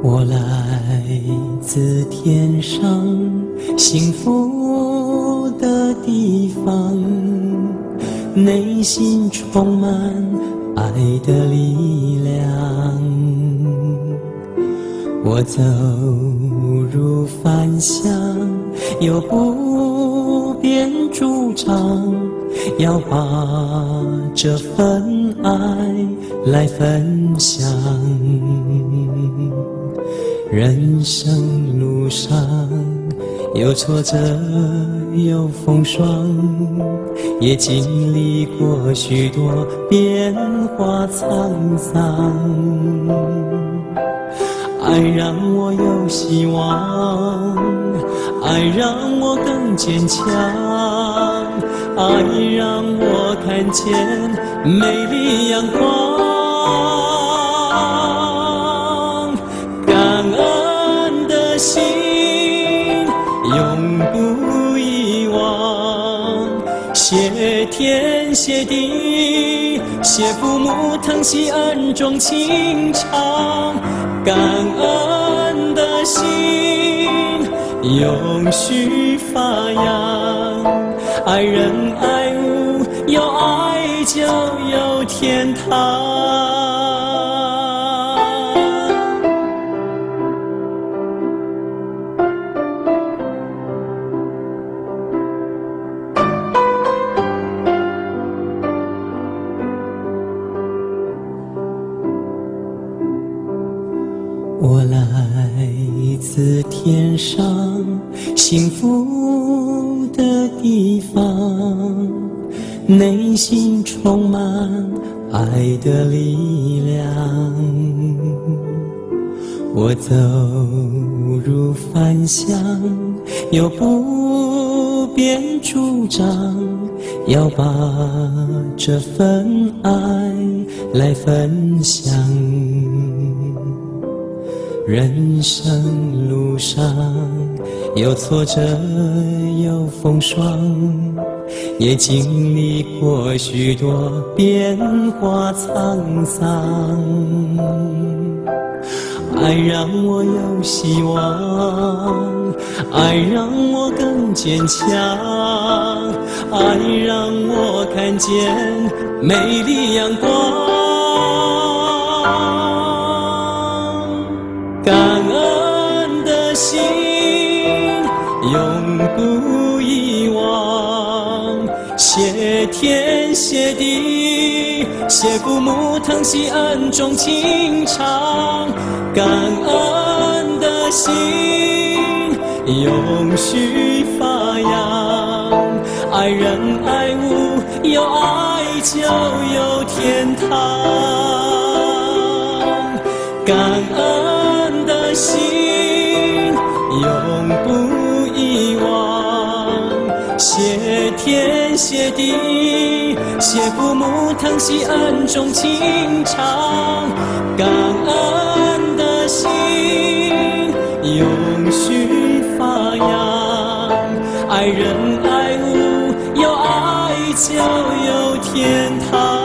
我来自天上幸福的地方，内心充满爱的力量。我走入凡乡，有不便主张，要把这份爱来分享。人生路上有挫折有风霜，也经历过许多变化沧桑。爱让我有希望，爱让我更坚强，爱让我看见美丽阳光。感恩的心永不遗忘，谢天谢地，谢父母疼惜恩重情长。感恩的心永续发扬，爱人爱物，有爱就有天堂。我来自天上幸福的地方，内心充满爱的力量。我走入凡乡，有不便主张，要把这份爱来分享。人生路上有挫折有风霜，也经历过许多变化沧桑。爱让我有希望，爱让我更坚强，爱让我看见美丽阳光。感恩的心永不遗忘，谢天谢地，谢父母疼惜恩重情长。感恩的心永续发扬，爱人爱物，有爱就有天堂。感恩的心永不遗忘，谢天谢地，谢父母疼惜恩重情长。感恩的心永续发扬，爱人爱物，有爱就有天堂。